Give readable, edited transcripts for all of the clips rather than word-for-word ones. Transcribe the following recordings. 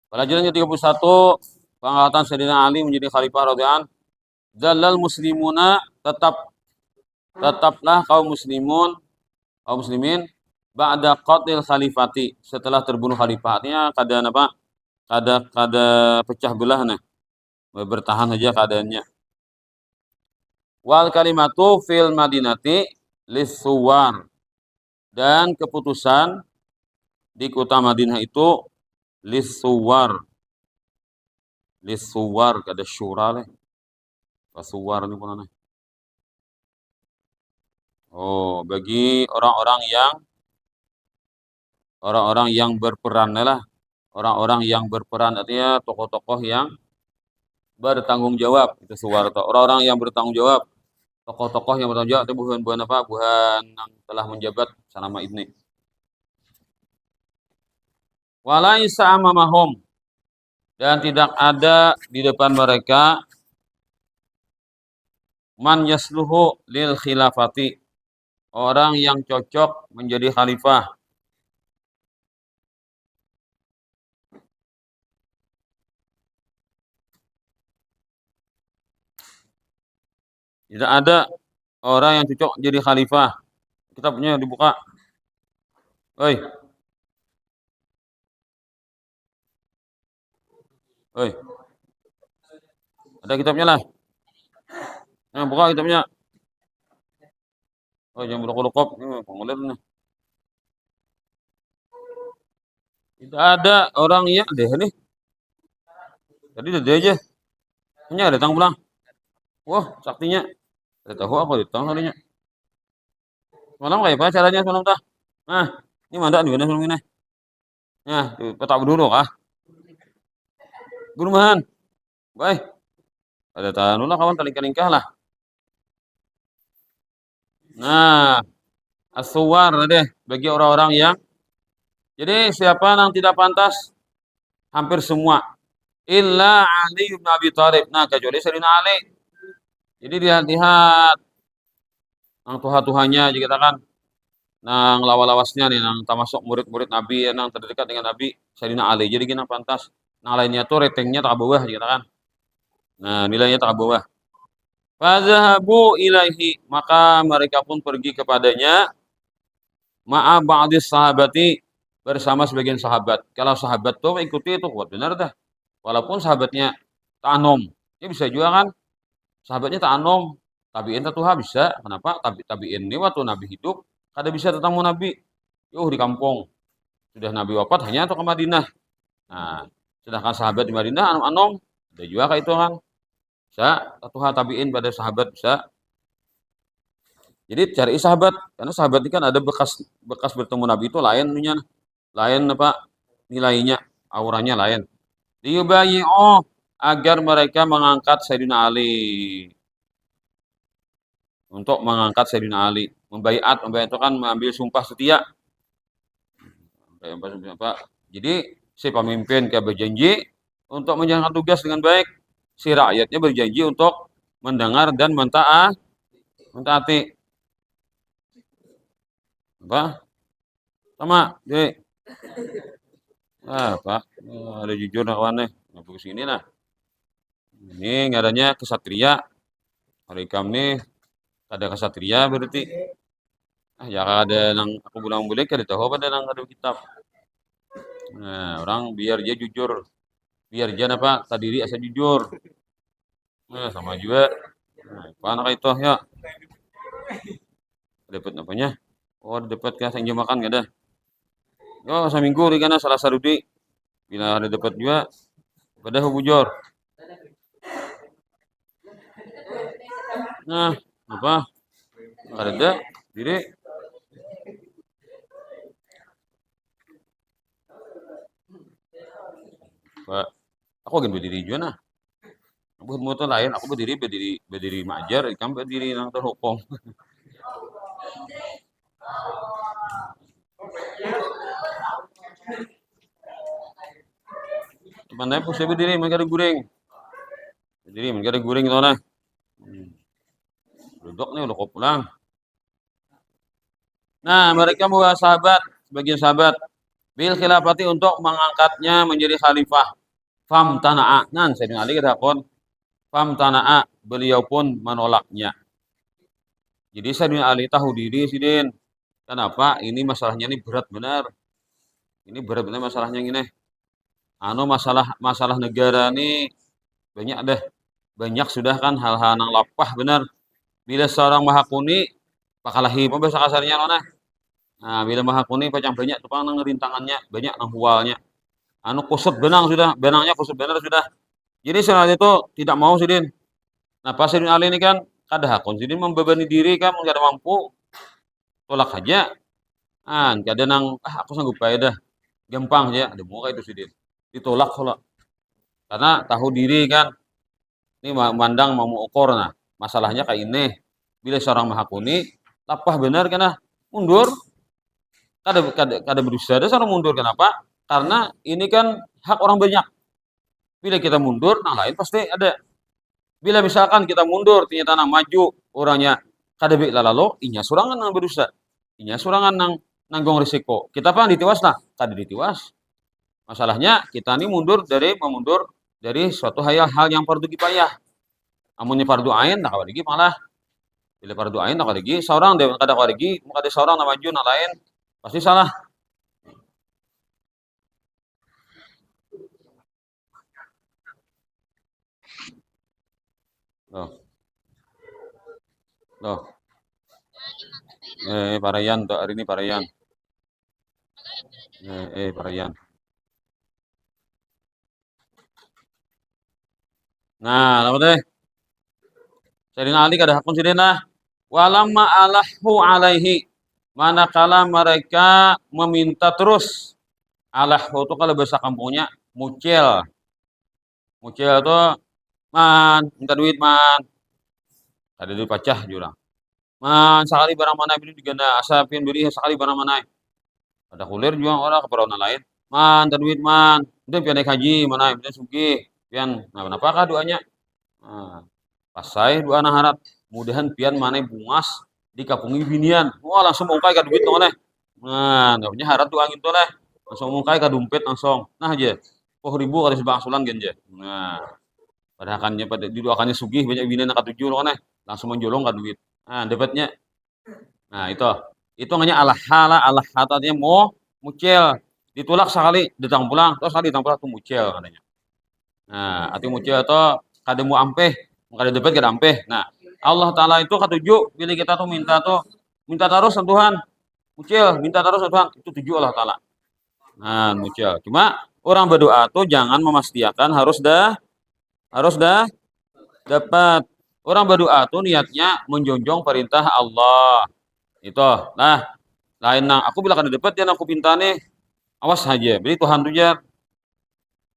Pelajaran ke-31, pengangkatan Sayyidina Ali menjadi khalifah radhiyallahu anhu. Zalal muslimuna, tetaplah kaum muslimin ba'da qatil khalifati, setelah terbunuh khalifah. Artinya keadaan apa? Kada pecah belah nah. Bertahan saja keadaannya. Wal kalimatu fil madinati lisuwar, dan keputusan di kota Madinah itu lisuwar. Lisuwar kada syura leh. Pasuwar ini pun aneh. Oh, bagi orang-orang yang berperan lah. Orang-orang yang berperan artinya tokoh-tokoh yang bertanggung jawab itu suwar. Orang-orang yang bertanggung jawab, tokoh-tokoh yang bertanggung jawab itu bukan apa? Bukan yang telah menjabat selama ini. Walaisa amamahum, dan tidak ada di depan mereka man yasluhu lil khilafati, orang yang cocok menjadi khalifah. Tidak ada orang yang cocok jadi khalifah. Kitabnya dibuka. Oi, oi. Ada kitabnya lah. Yang buka kitabnya. Oh, jangan berlokop-lokop. Ini pengulir nih. Tidak ada orang yang deh nih. Tadi ada aja. Hanya datang pulang. Wah, saktinya. Tidak tahu apa datang harinya. Semalam kayak apa caranya semalam tah? Nah, ini mandak di mana semalam ini? Nah, petak dulu kah? Gurumahan. Baik. Ada tahu lah kawan talingkah lah. Nah, asuwar deh bagi orang-orang yang, jadi siapa yang tidak pantas? Hampir semua. Illa Ali bin Abi Thalib. Nah, kecuali Sayyidina Ali. Jadi lihat-lihat nang tuha-tuhanya dikatakan nang lawas-lawasnya nih nang termasuk murid-murid Nabi nang terdekat dengan Nabi Sayyidina Ali. Jadi gini pantas. Nang lainnya tuh ratingnya tak bawah dikatakan. Nah, nilainya tak bawah. Fazahabu ilaihi, maka mereka pun pergi kepadanya ma'a ba'dis sahabati, bersama sebagian sahabat. Kalau sahabat tuh ikuti itu kuat benar dah. Walaupun sahabatnya ta'anom. Ya bisa juga kan sahabatnya ta'anom, tabi'in tatuha bisa. Kenapa? Tabi'in ini waktu Nabi hidup kada bisa tetamu Nabi. Yuh di kampung. Sudah Nabi wafat hanya atau ke Madinah. Nah, sedangkan sahabat di Madinah anom-anom, ada juga kayak itu kan. Bisa tatuha tabi'in pada sahabat bisa. Jadi cari sahabat, karena sahabat ini kan ada bekas bekas bertemu Nabi itu lain punya, lain apa nilainya, auranya lain. Diyubayi'u, agar mereka mengangkat Sayyidina Ali. Untuk mengangkat Sayyidina Ali. Membaiat itu kan mengambil sumpah setia. Jadi si pemimpin kayak berjanji untuk menjalankan tugas dengan baik. Si rakyatnya berjanji untuk mendengar dan mentaati. Apa? Sama, jadi Pak, ada jujur kawan nih. Ngapu sini lah. Ini ngadanya kesatria. Hari kam nih ada kesatria berarti. Ah, ya ada nang aku bilang boleh kada tahu apa ada nang ada kitab. Nah, orang biar dia jujur. Biar dia apa? Tadiri asa jujur. Nah, sama juga. Nah, apa anak itu ya? Dapat apanya? Oh, dapat ke senja makan gak ada. Yo, seminggu di kana salah sarudi. Bila ada dapat juga pada hubujur. Nah, apa? Ada diri. Pak, aku akan berdiri juga nah. Aku motor lain, aku berdiri majar, kamu berdiri nang terhukum. Mana pun saya berdiri, mereka ada guring. Berdiri, mereka ada guring itu nah. Duduk nih udah kau pulang. Nah, mereka membawa sahabat, sebagian sahabat bil khilafati untuk mengangkatnya menjadi khalifah. Fam tana'a. Nan Sayyidina Ali kata kon fam tana'a, beliau pun menolaknya. Jadi Sayyidina Ali tahu diri sidin. Kenapa? Ini masalahnya ini berat benar. Ini berat benar masalahnya ini. Masalah negara ini banyak deh. Banyak sudah kan hal-hal yang lapah benar. Bila seorang mahakuni pakalahi apa bahasa kasarnya mana? Nah, bila mahakuni pacang banyak tukang nang rintangannya, banyak nang hualnya. Kusut benang sudah, benangnya kusut benar sudah. Jadi Sayyidina Ali itu tidak mau sidin. Nah, pas Sayyidina Ali ini kan kada hakun sidin membebani diri kan enggak ada mampu, tolak aja. Kada nang aku sanggup bae dah. Gampang aja, ada muka itu sidin. Ditolak kalau karena tahu diri kan ini mandang mau ukur nah. Masalahnya kayak ini. Bila seorang mahakuni lapah benar karena mundur, kada berusaha ada seorang mundur kenapa? Karena ini kan hak orang banyak. Bila kita mundur, nah lain pasti ada. Bila misalkan kita mundur, ternyata nang maju orangnya kada baik lalu, inya surangan nang berusaha. Inya surangan nang nanggung risiko. Kita apa ditiwas lah, kada ditiwas. Masalahnya kita ini mundur dari suatu hal yang fardu kifayah. Amunnya fardu ain tak lagi malah bila fardu ain tak lagi seorang dia kada lagi muka ada seorang nama maju lain pasti salah. Loh, loh. Parayan tuh hari ini Parayan. Parayan. Nah, apa deh? Sayyidina Ali kada hakun sidina. Walamma alahu alaihi. Manakala mereka meminta terus. Alahu itu kalau bahasa kampungnya mucil. Mucil itu man, minta duit man. Ada duit pacah jurang. Man, sekali barang mana beli diganda asapin beli sekali barang mana. Ada kulir juga orang ke lain. Man, minta duit man. Udah pian naik haji mana, udah sugih. Pian, nah kenapa kah doanya? Nah, pasai dua anak harap mudahan pian mana bungas dikapungi binian. Wah langsung mungkai ka duit nongone. Nah, punya harap tuh angin tuh leh. Langsung mungkai ka dompet langsung. Nah aja. 10.000 kali sebang sulan genje. Nah, padahalnya pada didoakannya sugih banyak binian ka tujuh nongone. Langsung menjolong ka duit. Nah, dapatnya. Nah, itu. Itu hanya Allah hatanya mau mucil. Ditolak sekali datang pulang, terus sekali datang pulang tuh mucil katanya. Nah, ati mucil itu kada mau ampeh, kada dapat kada ampeh. Nah, Allah Ta'ala itu ketujuh bila kita tuh minta terus Tuhan. Mucil, minta terus Tuhan. Itu tujuh Allah Ta'ala. Nah, mucil. Cuma orang berdoa tuh jangan memastikan harus dah dapat. Orang berdoa tuh niatnya menjunjung perintah Allah. Itu. Nah, lain nang aku bila kada dapat jangan aku pinta nih. Awas saja. Beri Tuhan tuh ya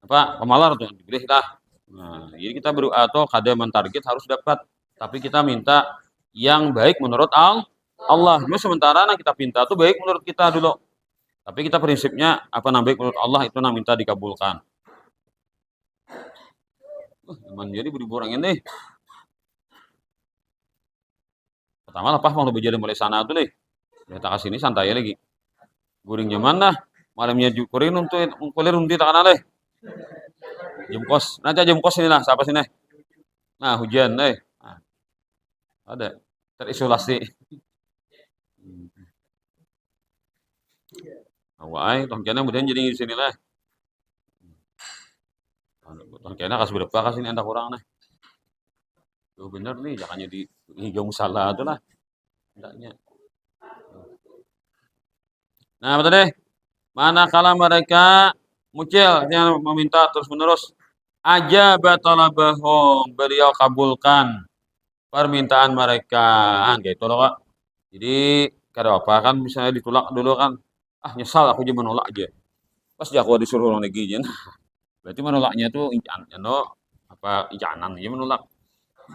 apa pemalar tuh diberi lah. Nah, jadi kita berdoa tuh kada mentarget harus dapat, tapi kita minta yang baik menurut Allah. Cuma sementara nah kita pinta tuh baik menurut kita dulu. Tapi kita prinsipnya apa yang baik menurut Allah itu yang minta dikabulkan. Jadi beribu orang ini. Pertama lah pas mau lebih jadi mulai sana tuh deh. Kita kasih ini santai lagi. Guring nyaman dah. Malamnya kuring untuk kulir nanti tak kenal deh. Jemkos, nanti jemkos ini lah, siapa sini? Nah hujan deh. Nah, ada terisolasi. Awai, tong kena kemudian jadi di sini lah. Tong kena kasih berapa kasih ini anda kurang nih. Tuh bener nih, jangan jadi hijau salah tuh lah. Hendaknya. Nah, betul deh. Manakala mereka mucil yang meminta terus menerus aja batalabahum beliau kabulkan permintaan mereka gitu loh Kak. Jadi kada apa kan misalnya ditolak dulu kan nyesal aku aja menolak aja. Pas aku disuruh orang lagi jen. Berarti menolaknya tuh incanan aja menolak.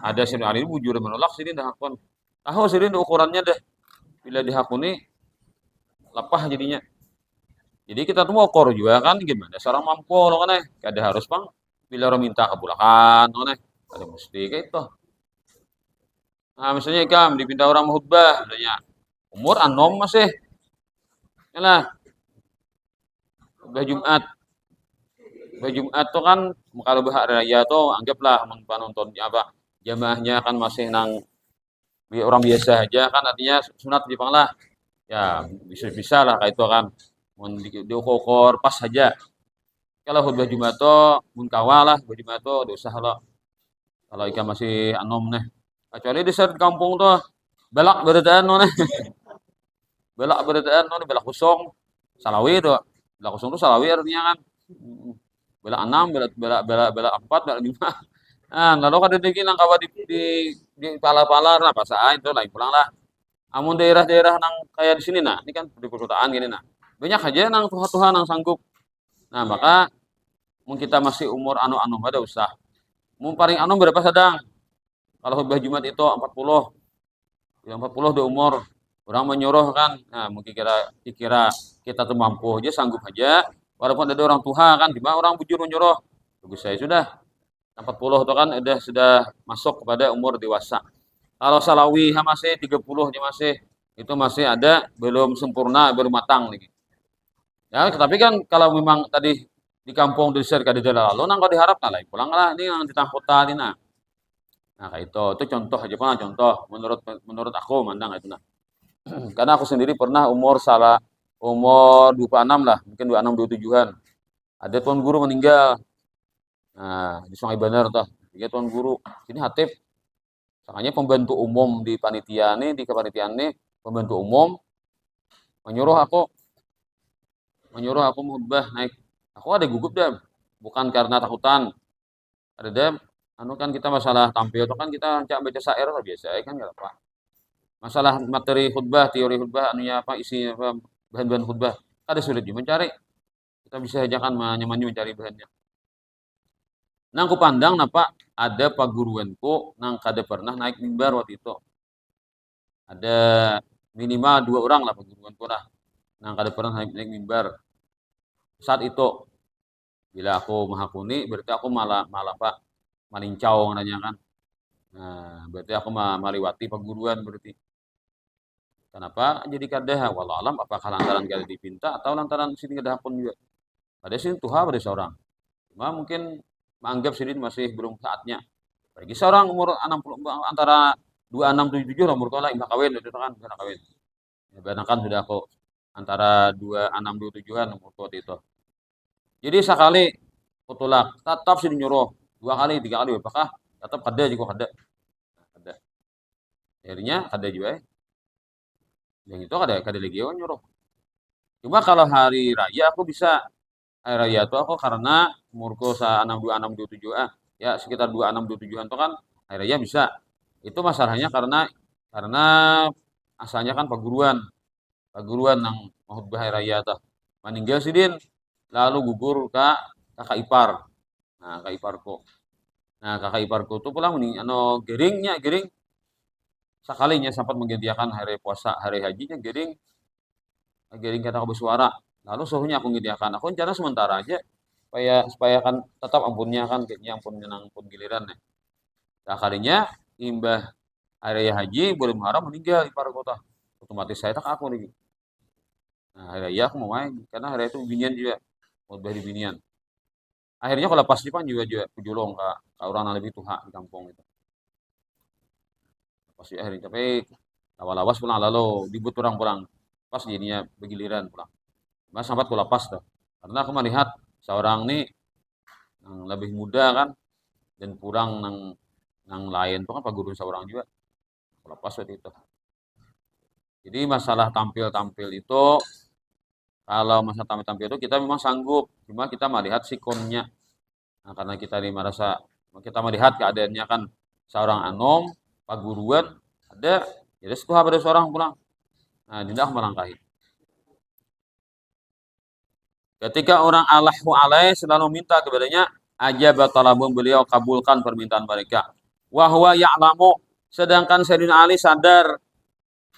Ada sih hari ini bujur menolak sini dah hakun. Tahu sini ukurannya deh. Bila dihakuni lepah jadinya. Jadi kita tuh mau ukur juga kan gimana seorang mampu loh kan kada harus bang bila orang minta kabulakan loh ada mesti kayak itu. Nah misalnya ikam dipinta orang khutbah, misalnya umur anom masih, lah khutbah Jumat. Khutbah Jumat tuh kan kalau hari raya tuh anggaplah penontonnya apa jamaahnya kan masih nang orang biasa aja kan artinya sunat di lah ya bisa-bisa lah kayak itu kan mun diukur pas saja. Kalau khutbah Jumat tuh mun kawalah khutbah Jumat tuh dosa lo. Kalau ikan masih anom nih. Kecuali di saat kampung tuh belak beredaan nih. Belak beredaan nih belak kosong. Salawi tuh. Belak kosong tuh salawi artinya kan. Belak enam, belak empat, belak lima. Nah, lalu kan dibikin nang kawa di pala-pala lah pasaan itu lain pulang lah. Amun daerah-daerah nang kayak di sini nah, ini kan di perkotaan gini nah. Banyak aja nang Tuhan nang sanggup. Nah, maka mun kita masih umur anu-anu ada usah. Mun paling anu berapa sedang? Kalau khutbah Jumat itu 40. Yang 40 di umur orang menyuruh kan. Nah, mungkin kira kita tuh mampu aja sanggup aja. Walaupun ada orang tua kan, di mana orang bujur menyuruh. Bagus saya sudah 40 itu kan sudah masuk kepada umur dewasa. Kalau salawi masih 30 masih itu masih ada belum sempurna, belum matang nih. Ya, tapi kan kalau memang tadi di kampung di desa kada lalu nang kau diharap lah pulang lah ini yang di kota ini nah. Nah, kayak itu contoh aja kan contoh menurut menurut aku mandang itu nah. Karena aku sendiri pernah umur 26 lah, mungkin 26 27-an. Ada tuan guru meninggal. Nah, di Sungai Bandar tuh. Dia tuan guru. Ini hatip. Makanya pembantu umum di panitia nih, di kepanitiaan nih, pembantu umum menyuruh aku khutbah naik. Aku ada gugup deh. Bukan karena takutan. Ada deh. Anu kan kita masalah tampil itu kan kita cak baca syair lah biasa ya kan enggak apa. Masalah materi khutbah, teori khutbah, anunya apa, isinya apa, bahan-bahan khutbah. Ada sulit juga mencari. Kita bisa aja kan menyamannya mencari bahannya. Nang ku pandang napa ada paguruanku nang kada pernah naik mimbar waktu itu. Ada minimal 2 orang lah paguruanku lah. Nang kada pernah naik mimbar. Saat itu bila aku mahakuni berarti aku malah malah Pak malincau nanya kan. Nah, berarti aku maliwati paguruan berarti. Kenapa jadi kada? Walau alam apakah lantaran kada dipinta atau lantaran sini kada hakun juga. Ada sih Tuhan pada seorang. Cuma mungkin menganggap sini masih belum saatnya. Bagi seorang umur 60 antara 26 27 lah umur lah imbah kawin itu kan imbah kawin. Ya, kan sudah aku antara 26 27-an umur waktu itu. Jadi sekali kutulak tetap sih nyuruh 2 kali 3 kali apakah tetap kada juga kada. Kada. Akhirnya kada juga yang itu kada kada lagi nyuruh. Cuma kalau hari raya aku bisa hari raya itu aku karena umurku 26 26 27 ya sekitar 26 27-an itu kan hari raya bisa. Itu masalahnya karena asalnya kan paguruan yang mau hari raya tuh. Meninggal sidin lalu gugur ke kakak ipar. Nah, kakak iparku. Nah, kakak iparku tuh pulang gering sekalinya sempat menggantikan hari puasa, hari hajinya gering kata bersuara. Lalu suhunya aku ngediakan. Aku rencana sementara aja supaya kan tetap ampunnya kan kayaknya ampunnya nang pun giliran ya. Nah, kalinya imbah hari haji belum haram meninggal ipar kota. Otomatis saya tak aku nih. Nah, hari raya aku mau main karena hari itu binian juga mau beli binian. Akhirnya kalau pas Jepang juga kujulong ke orang yang lebih tua di kampung itu. Pas akhirnya tapi lawas-lawas pulang lalu dibut orang pulang pas jadinya begiliran pulang. Mas sempat ku lepas tuh. Karena aku melihat seorang nih yang lebih muda kan dan kurang nang lain tuh kan pagurun seorang juga. Aku lepas waktu itu. Jadi masalah tampil-tampil itu kalau masa tampil-tampil itu kita memang sanggup, cuma kita melihat sikonnya. Nah, karena kita ini merasa kita melihat keadaannya kan seorang anom, paguruan ada, jadi setelah pada seorang pulang. Nah, tidak melangkahi. Ketika orang Allahu alaih selalu minta kepadanya, aja batalabun beliau kabulkan permintaan mereka. Wahwa ya'lamu sedangkan Sayyidina Ali sadar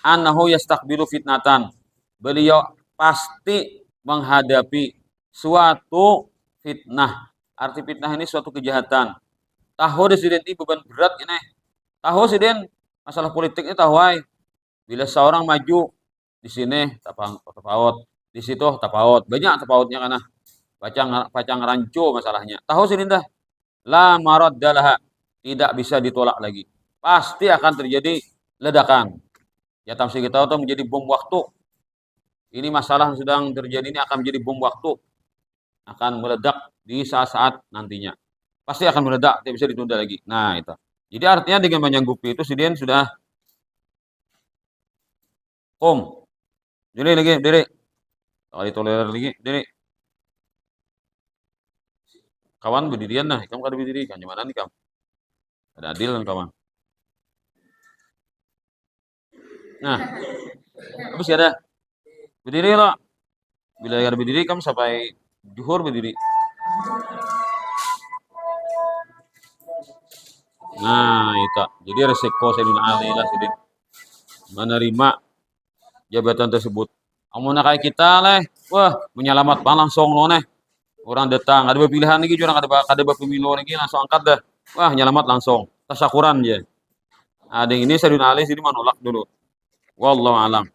annahu yastakbilu fitnatan. Beliau pasti menghadapi suatu fitnah. Arti fitnah ini suatu kejahatan. Tahu disiden ini beban berat ini. Tahu siden masalah politik ini tahu ay. Bila seorang maju di sini tapaut, di situ tapaut. Banyak tapautnya karena pacang rancu masalahnya. Tahu sih dah, la maraddalaha, tidak bisa ditolak lagi. Pasti akan terjadi ledakan. Ya tafsir kita itu menjadi bom waktu. Ini masalah yang sedang terjadi ini akan menjadi bom waktu, akan meledak di saat-saat nantinya. Pasti akan meledak, tidak bisa ditunda lagi. Nah, itu. Jadi artinya dengan menyanggupi itu si Dian sudah Diri lagi, diri. Kalau ditolerir lagi, diri. Kawan berdirian nah, kamu kada berdiri kan gimana nih kamu? Ada adil kan kawan. Nah, habis ada berdiri loh. Bila ada berdiri kamu sampai juhur berdiri. Nah, itu. Jadi resiko Sayyidina Ali lah sedih menerima jabatan tersebut. Kamu nak kayak kita leh, wah menyelamat bang langsung lo neh. Orang datang, ada pilihan lagi, orang ada pemilu lagi langsung angkat dah. Wah nyelamat langsung, tasyakuran aja. Ada yang ini Sayyidina Ali sini menolak dulu. Wallahu alam.